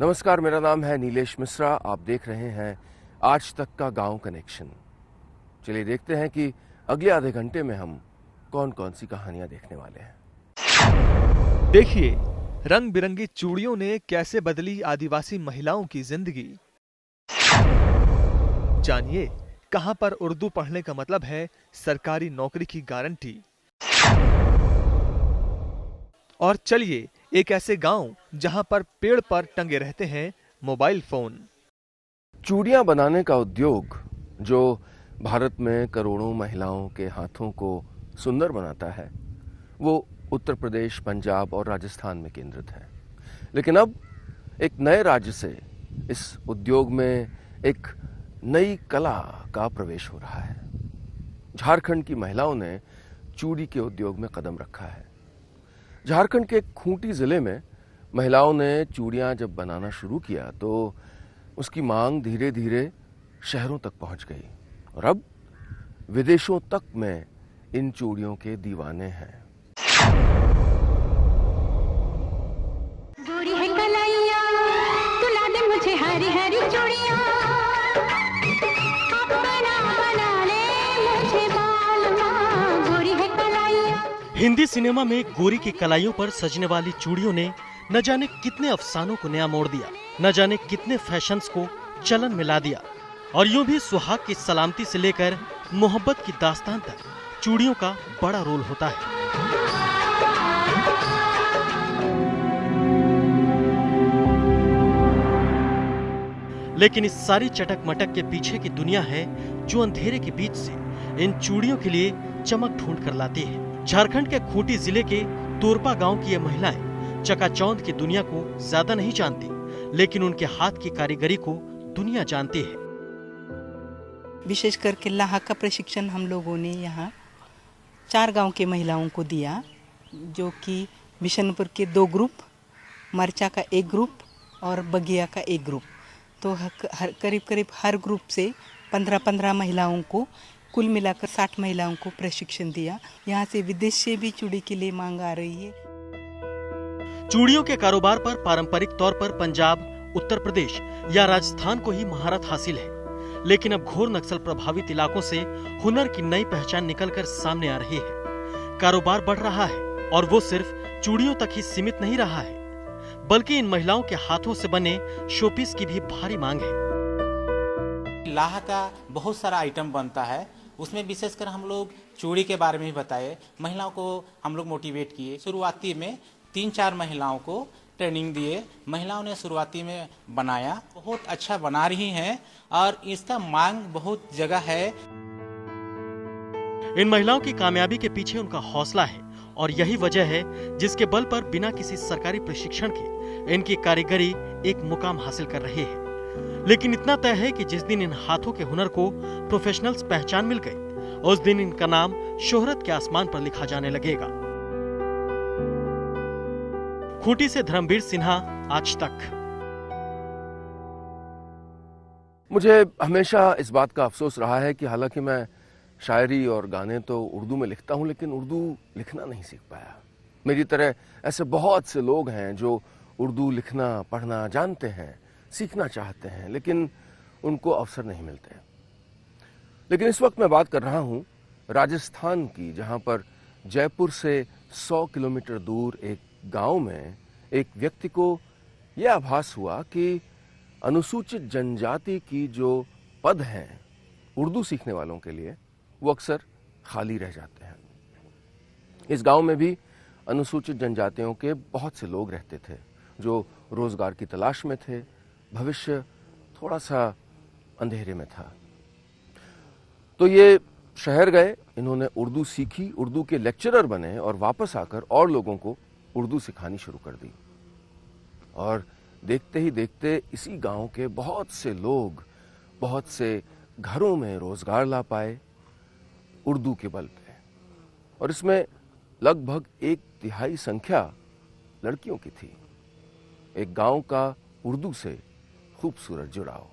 नमस्कार, मेरा नाम है नीलेश मिश्रा। आप देख रहे हैं आज तक का गांव कनेक्शन। चलिए देखते हैं कि अगले आधे घंटे में हम कौन कौन सी कहानियां देखने वाले हैं। देखिए, रंग बिरंगी चूड़ियों ने कैसे बदली आदिवासी महिलाओं की जिंदगी। जानिए, कहां पर उर्दू पढ़ने का मतलब है सरकारी नौकरी की गारंटी। और चलिए एक ऐसे गांव जहां पर पेड़ पर टंगे रहते हैं मोबाइल फोन। चूड़ियां बनाने का उद्योग जो भारत में करोड़ों महिलाओं के हाथों को सुंदर बनाता है, वो उत्तर प्रदेश, पंजाब और राजस्थान में केंद्रित है। लेकिन अब एक नए राज्य से इस उद्योग में एक नई कला का प्रवेश हो रहा है। झारखंड की महिलाओं ने चूड़ी के उद्योग में कदम रखा है। झारखंड के खूंटी जिले में महिलाओं ने चूड़ियां जब बनाना शुरू किया तो उसकी मांग धीरे धीरे शहरों तक पहुंच गई और अब विदेशों तक में इन चूड़ियों के दीवाने हैं। गोरी है कलाइया, तुला दे मुझे हरी हरी चूड़ियां, अपना बना ले मुझे बालमा, गोरी है कलाइया। हिंदी सिनेमा में गोरी की कलाइयों पर सजने वाली चूड़ियों ने न जाने कितने अफसानों को नया मोड़ दिया, न जाने कितने फैशंस को चलन में ला दिया। और यूं भी सुहाग की सलामती से लेकर मोहब्बत की दास्तान तक चूड़ियों का बड़ा रोल होता है। लेकिन इस सारी चटक मटक के पीछे की दुनिया है जो अंधेरे के बीच से इन चूड़ियों के लिए चमक ढूंढ कर लाती है। झारखंड के खूंटी जिले के तोरपा गांव की ये महिलाएं चकाचौंध की दुनिया को ज्यादा नहीं जानती, लेकिन उनके हाथ की कारीगरी को दुनिया जानती है। विशेष करके लाहा का प्रशिक्षण हम लोगों ने यहाँ 4 गांव के महिलाओं को दिया, जो कि बिशनपुर के 2 ग्रुप, मरचा का 1 ग्रुप और बगिया का 1 ग्रुप। तो करीब करीब हर ग्रुप से 15-15 महिलाओं को, कुल मिलाकर 60 महिलाओं को प्रशिक्षण दिया। यहाँ से विदेश से भी चूड़ी के लिए मांग आ रही है। चूड़ियों के कारोबार पर पारंपरिक तौर पर पंजाब, उत्तर प्रदेश या राजस्थान को ही महारत हासिल है, लेकिन अब घोर नक्सल प्रभावित इलाकों से हुनर की नई पहचान निकलकर सामने आ रही है। कारोबार बढ़ रहा है और वो सिर्फ चूड़ियों तक ही सीमित नहीं रहा है, बल्कि इन महिलाओं के हाथों से बने शोपीस की भी भारी मांग है। लाह का बहुत सारा आइटम बनता है, उसमें विशेषकर हम लोग चूड़ी के बारे में ही बताए, महिलाओं को हम लोग मोटिवेट किए। शुरुआती में 3-4 महिलाओं को ट्रेनिंग दिए, महिलाओं ने शुरुआती में बनाया, बहुत अच्छा बना रही हैं और इसका मांग बहुत जगह है। इन महिलाओं की कामयाबी के पीछे उनका हौसला है और यही वजह है जिसके बल पर बिना किसी सरकारी प्रशिक्षण के इनकी कारीगरी एक मुकाम हासिल कर रही है। लेकिन इतना तय है कि जिस दिन इन हाथों के हुनर को प्रोफेशनल्स पहचान मिल गई, उस दिन इनका नाम शोहरत के आसमान पर लिखा जाने लगेगा। खूंटी से धर्मवीर सिन्हा, आज तक। मुझे हमेशा इस बात का अफसोस रहा है कि हालांकि मैं शायरी और गाने तो उर्दू में लिखता हूं, लेकिन उर्दू लिखना नहीं सीख पाया। मेरी तरह ऐसे बहुत से लोग हैं जो उर्दू लिखना पढ़ना जानते हैं, सीखना चाहते हैं, लेकिन उनको अवसर नहीं मिलते। लेकिन इस वक्त मैं बात कर रहा हूं राजस्थान की, जहां पर जयपुर से 100 किलोमीटर दूर एक गांव में एक व्यक्ति को यह आभास हुआ कि अनुसूचित जनजाति की जो पद हैं उर्दू सीखने वालों के लिए, वो अक्सर खाली रह जाते हैं। इस गांव में भी अनुसूचित जनजातियों के बहुत से लोग रहते थे जो रोजगार की तलाश में थे। भविष्य थोड़ा सा अंधेरे में था। तो ये शहर गए, इन्होंने उर्दू सीखी, उर्दू के लेक्चरर बने और वापस आकर और लोगों को उर्दू सिखानी शुरू कर दी। और देखते ही देखते इसी गांव के बहुत से लोग बहुत से घरों में रोजगार ला पाए उर्दू के बल पे। और इसमें लगभग 1/3 संख्या लड़कियों की थी। एक गांव का उर्दू से खूबसूरत जुड़ाव।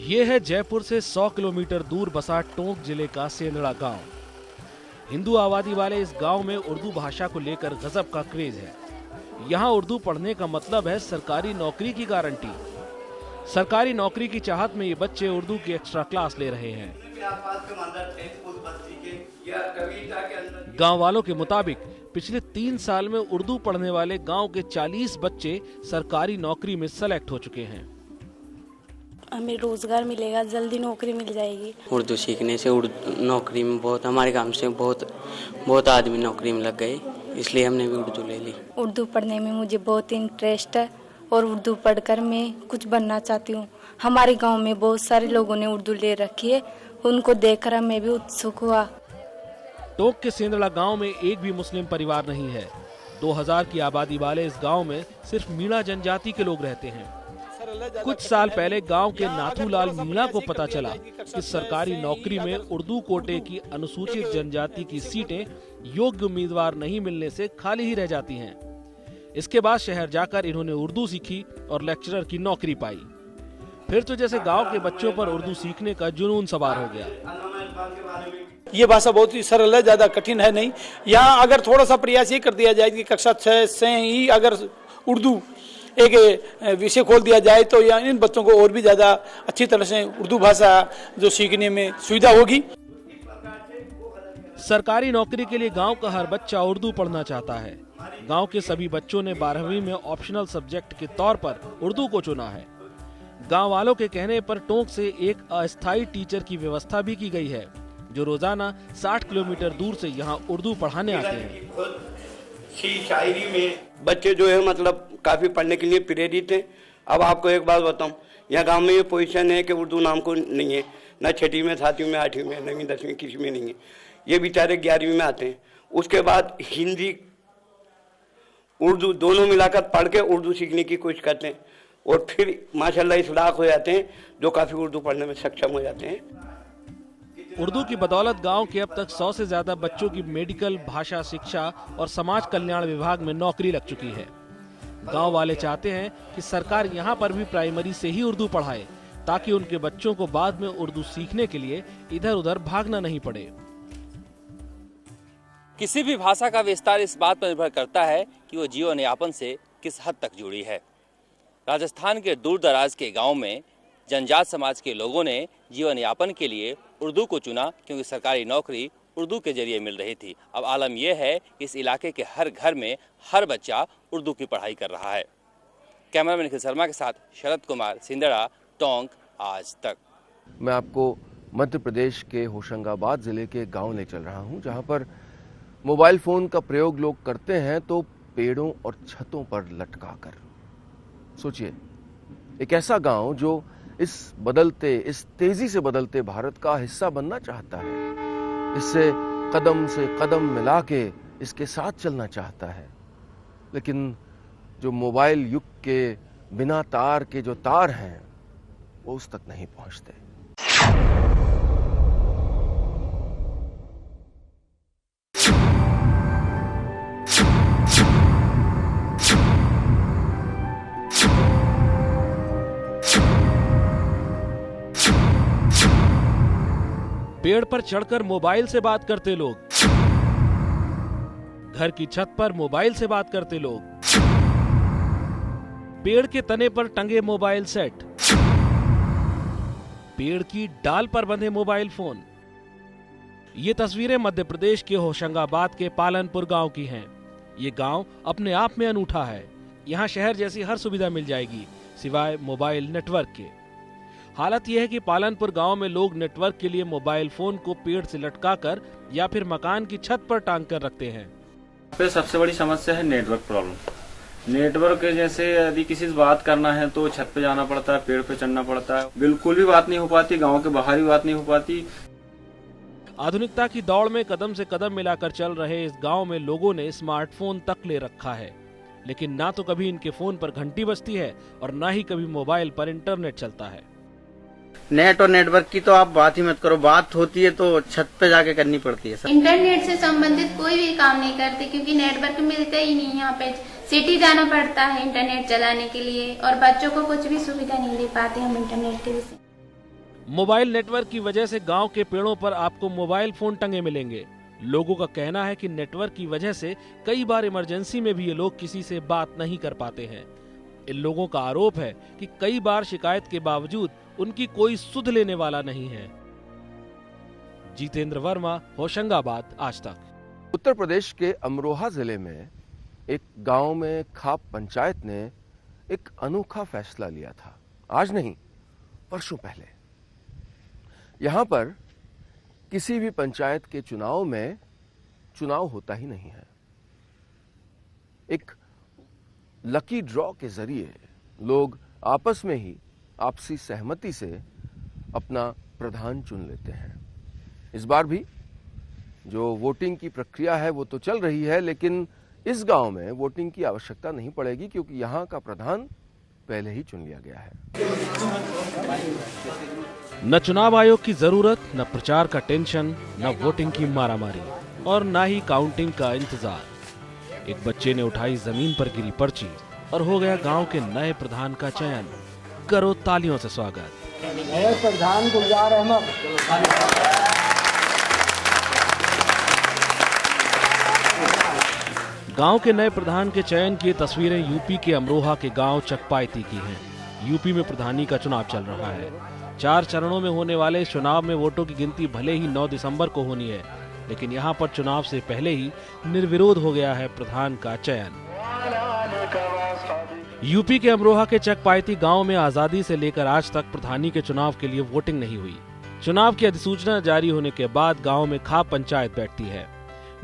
ये है जयपुर से 100 किलोमीटर दूर बसा टोंक जिले का सेंदड़ा गांव। हिंदू आबादी वाले इस गांव में उर्दू भाषा को लेकर गजब का क्रेज है। यहाँ उर्दू पढ़ने का मतलब है सरकारी नौकरी की गारंटी। सरकारी नौकरी की चाहत में ये बच्चे उर्दू की एक्स्ट्रा क्लास ले रहे हैं। गांव वालों के मुताबिक पिछले 3 साल में उर्दू पढ़ने वाले गांव के 40 बच्चे सरकारी नौकरी में सेलेक्ट हो चुके हैं। हमें रोजगार मिलेगा, जल्दी नौकरी मिल जाएगी। उर्दू सीखने से नौकरी में बहुत, हमारे गांव से बहुत आदमी नौकरी में लग गए, इसलिए हमने भी उर्दू ले ली। उर्दू पढ़ने में मुझे बहुत इंटरेस्ट है और उर्दू पढ़कर मैं कुछ बनना चाहती हूँ। हमारे गांव में बहुत सारे लोगों ने उर्दू ले रखी है, उनको देखकर मैं भी उत्सुक हुआ। टोंक के सेंदड़ा गांव में एक भी मुस्लिम परिवार नहीं है। 2000 की आबादी वाले इस गांव में सिर्फ मीणा जनजाति के लोग रहते हैं। कुछ साल पहले गांव के नाथूलाल मीणा को पता चला कि सरकारी नौकरी में उर्दू कोटे की अनुसूचित जनजाति की सीटें योग्य उम्मीदवार नहीं मिलने से खाली ही रह जाती हैं। इसके बाद शहर जाकर इन्होंने उर्दू सीखी और लेक्चरर की नौकरी पाई। फिर तो जैसे गांव के बच्चों पर उर्दू सीखने का जुनून सवार हो गया। ये भाषा बहुत ही सरल है, ज्यादा कठिन है नहीं। यहाँ अगर थोड़ा सा प्रयास ये कर दिया जाए कि कक्षा 6 से ही अगर उर्दू एक विषय खोल दिया जाए तो यहाँ इन बच्चों को और भी ज्यादा अच्छी तरह से उर्दू भाषा जो सीखने में सुविधा होगी। सरकारी नौकरी के लिए गांव का हर बच्चा उर्दू पढ़ना चाहता है। गांव के सभी बच्चों ने 12वीं में ऑप्शनल सब्जेक्ट के तौर पर उर्दू को चुना है। गांव वालों के कहने पर टोंक से एक अस्थायी टीचर की व्यवस्था भी की गई है, जो रोजाना 60 किलोमीटर दूर से यहाँ उर्दू पढ़ाने आते हैं। शायरी में बच्चे जो है मतलब काफी पढ़ने के लिए प्रेरित हैं। अब आपको एक बात बताऊं, यहाँ गांव में ये पोजीशन है कि उर्दू नाम को नहीं है, न 6वीं में 7वीं में 8वीं में 9वीं 10वीं किसी में नहीं है। ये बेचारे 11वीं में आते हैं, उसके बाद हिंदी उर्दू दोनों मिलाकर पढ़ के उर्दू सीखने की कोशिश करते हैं और फिर माशाल्लाह इस लायक हो जाते हैं जो काफी उर्दू पढ़ने में सक्षम हो जाते हैं। उर्दू की बदौलत गांव के अब तक 100 से ज्यादा बच्चों की मेडिकल, भाषा शिक्षा और समाज कल्याण विभाग में नौकरी लग चुकी है। गांव वाले चाहते हैं कि सरकार यहां पर भी प्राइमरी से ही उर्दू पढ़ाए, ताकि उनके बच्चों को बाद में उर्दू सीखने के लिए इधर उधर भागना नहीं पड़े। किसी भी भाषा का विस्तार इस बात पर निर्भर करता है कि वो जीवन यापन से किस हद तक जुड़ी है। राजस्थान के दूर दराज के गाँव में जनजात समाज के लोगों ने जीवन यापन के लिए उर्दू को चुना, क्योंकि सरकारी नौकरी उर्दू के जरिए मिल रही थी। अब आलम यह है कि इस इलाके के हर घर में हर बच्चा उर्दू की पढ़ाई कर रहा है। कैमरामैन निखिल शर्मा के साथ शरद कुमार, सिंदड़ा, टोंक, आज तक। मैं आपको मध्य प्रदेश के होशंगाबाद जिले के गांव ले चल रहा हूं, जहां पर मोबाइल फोन का प्रयोग लोग करते हैं तो पेड़ों और छतों पर लटकाकर। सोचिए, एक ऐसा गांव जो इस तेजी से बदलते भारत का हिस्सा बनना चाहता है, इससे कदम से कदम मिला के इसके साथ चलना चाहता है, लेकिन जो मोबाइल युग के बिना तार के जो तार हैं वो उस तक नहीं पहुंचते। पेड़ पर चढ़कर मोबाइल से बात करते लोग, घर की छत पर मोबाइल से बात करते लोग, पेड़ के तने पर टंगे मोबाइल सेट, पेड़ की डाल पर बंधे मोबाइल फोन। ये तस्वीरें मध्य प्रदेश के होशंगाबाद के पालनपुर गांव की हैं। ये गांव अपने आप में अनूठा है। यहाँ शहर जैसी हर सुविधा मिल जाएगी सिवाय मोबाइल नेटवर्क के। हालत यह है कि पालनपुर गांव में लोग नेटवर्क के लिए मोबाइल फोन को पेड़ से लटकाकर या फिर मकान की छत पर टांग कर रखते हैं। पे सबसे बड़ी समस्या है नेटवर्क प्रॉब्लम। नेटवर्क जैसे यदि किसी से बात करना है तो छत पे जाना पड़ता है, पेड़ पे चढ़ना पड़ता है, बिल्कुल भी बात नहीं हो पाती, गांव के बाहर भी बात नहीं हो पाती। आधुनिकता की दौड़ में कदम से कदम मिलाकर चल रहे इस गांव में लोगों ने स्मार्टफोन तक ले रखा है, लेकिन ना तो कभी इनके फोन पर घंटी बजती है और ना ही कभी मोबाइल पर इंटरनेट चलता है। नेट और नेटवर्क की तो आप बात ही मत करो, बात होती है तो छत पे जाके करनी पड़ती है। इंटरनेट से संबंधित कोई भी काम नहीं करते क्योंकि नेटवर्क मिलता ही नहीं। यहाँ पे सिटी जाना पड़ता है इंटरनेट चलाने के लिए और बच्चों को कुछ भी सुविधा नहीं दे पाते हम इंटरनेट के विषय। मोबाइल नेटवर्क की वजह से गांव के पेड़ों पर आपको मोबाइल फोन टंगे मिलेंगे। लोगों का कहना है कि नेटवर्क की वजह से कई बार इमरजेंसी में भी ये लोग किसी से बात नहीं कर पाते हैं। इन लोगों का आरोप है कि कई बार शिकायत के बावजूद उनकी कोई सुध लेने वाला नहीं है। जितेंद्र वर्मा, होशंगाबाद, आज तक। उत्तर प्रदेश के अमरोहा जिले में एक गांव में खाप पंचायत ने एक अनोखा फैसला लिया था। आज नहीं, वर्षों पहले। यहां पर किसी भी पंचायत के चुनाव में चुनाव होता ही नहीं है। एक लकी ड्रॉ के जरिए लोग आपस में ही आपसी सहमति से अपना प्रधान चुन लेते हैं। इस बार भी जो वोटिंग की प्रक्रिया है वो तो चल रही है, लेकिन इस गांव में वोटिंग की आवश्यकता नहीं पड़ेगी क्योंकि यहां का प्रधान पहले ही चुन लिया गया है। न चुनाव आयोग की जरूरत, न प्रचार का टेंशन, न वोटिंग की मारामारी और न ही काउंटिंग का इंतजार। एक बच्चे ने उठाई जमीन पर गिरी पर्ची और हो गया गांव के नए प्रधान का चयन। करो तालियों से स्वागत। नए प्रधान गुलजार अहमद। गांव के नए प्रधान के चयन की तस्वीरें यूपी के अमरोहा के गांव चकपायती की हैं। यूपी में प्रधानी का चुनाव चल रहा है। 4 चरणों में होने वाले इस चुनाव में वोटों की गिनती भले ही 9 दिसंबर को होनी है, लेकिन यहां पर चुनाव से पहले ही निर्विरोध हो गया है प्रधान का चयन। यूपी के अमरोहा के चकपायती गांव में आजादी से लेकर आज तक प्रधानी के चुनाव के लिए वोटिंग नहीं हुई। चुनाव की अधिसूचना जारी होने के बाद गांव में खाप पंचायत बैठती है।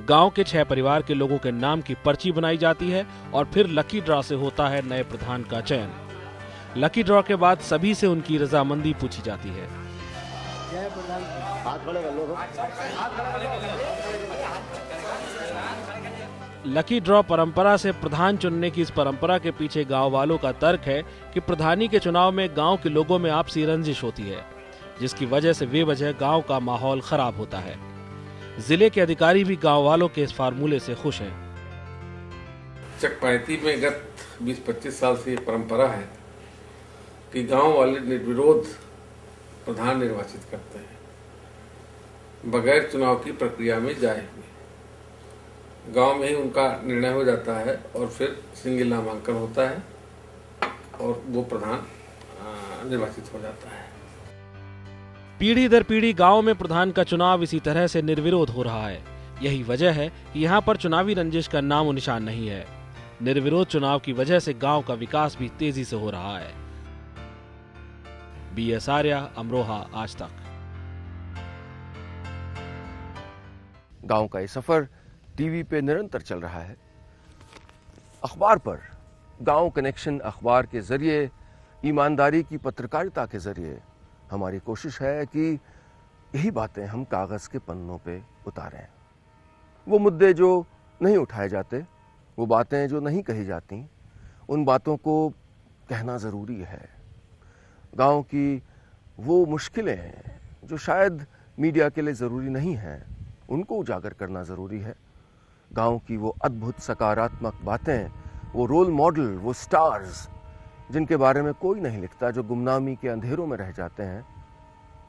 गांव के 6 परिवार के लोगों के नाम की पर्ची बनाई जाती है और फिर लकी ड्रॉ से होता है नए प्रधान का चयन। लकी ड्रॉ के बाद सभी से उनकी रजामंदी पूछी जाती है। लकी ड्रॉ परंपरा से प्रधान चुनने की इस परंपरा के पीछे गांव वालों का तर्क है कि प्रधानी के चुनाव में गांव के लोगों में आपसी रंजिश होती है, जिसकी वजह से बेवजह गांव का माहौल खराब होता है। जिले के अधिकारी भी गांव वालों के इस फार्मूले से खुश हैं। चकपायती में गत 20-25 साल से ये परंपरा है कि गांव वाले निर्विरोध प्रधान निर्वाचित करते हैं, बगैर चुनाव की प्रक्रिया में जाए हुए। गांव में ही उनका निर्णय हो जाता है और फिर सिंगल नामांकन होता है और वो प्रधान निर्वाचित हो जाता है। पीढ़ी दर पीढ़ी गांव में प्रधान का चुनाव इसी तरह से निर्विरोध हो रहा है। यही वजह है कि यहाँ पर चुनावी रंजिश का नामो निशान नहीं है। निर्विरोध चुनाव की वजह से गांव का विकास भी तेजी से हो रहा है। BS आर्या, अमरोहा, आज तक। गांव का ये सफर टीवी पे निरंतर चल रहा है। अखबार पर गांव कनेक्शन अखबार के जरिए, ईमानदारी की पत्रकारिता के जरिए हमारी कोशिश है कि यही बातें हम कागज के पन्नों पे उतारें। वो मुद्दे जो नहीं उठाए जाते, वो बातें जो नहीं कही जाती, उन बातों को कहना जरूरी है। गांव की वो मुश्किलें हैं जो शायद मीडिया के लिए जरूरी नहीं हैं, उनको उजागर करना जरूरी है। गांव की वो अद्भुत सकारात्मक बातें, वो रोल मॉडल, वो स्टार्स जिनके बारे में कोई नहीं लिखता, जो गुमनामी के अंधेरों में रह जाते हैं,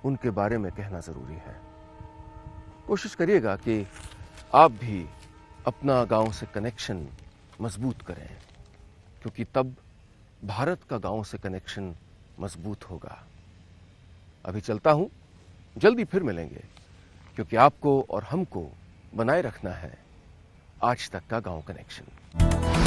उनके बारे में कहना जरूरी है। कोशिश करिएगा कि आप भी अपना गांव से कनेक्शन मजबूत करें, क्योंकि तब भारत का गांव से कनेक्शन मजबूत होगा। अभी चलता हूं, जल्दी फिर मिलेंगे, क्योंकि आपको और हमको बनाए रखना है आज तक का गांव कनेक्शन।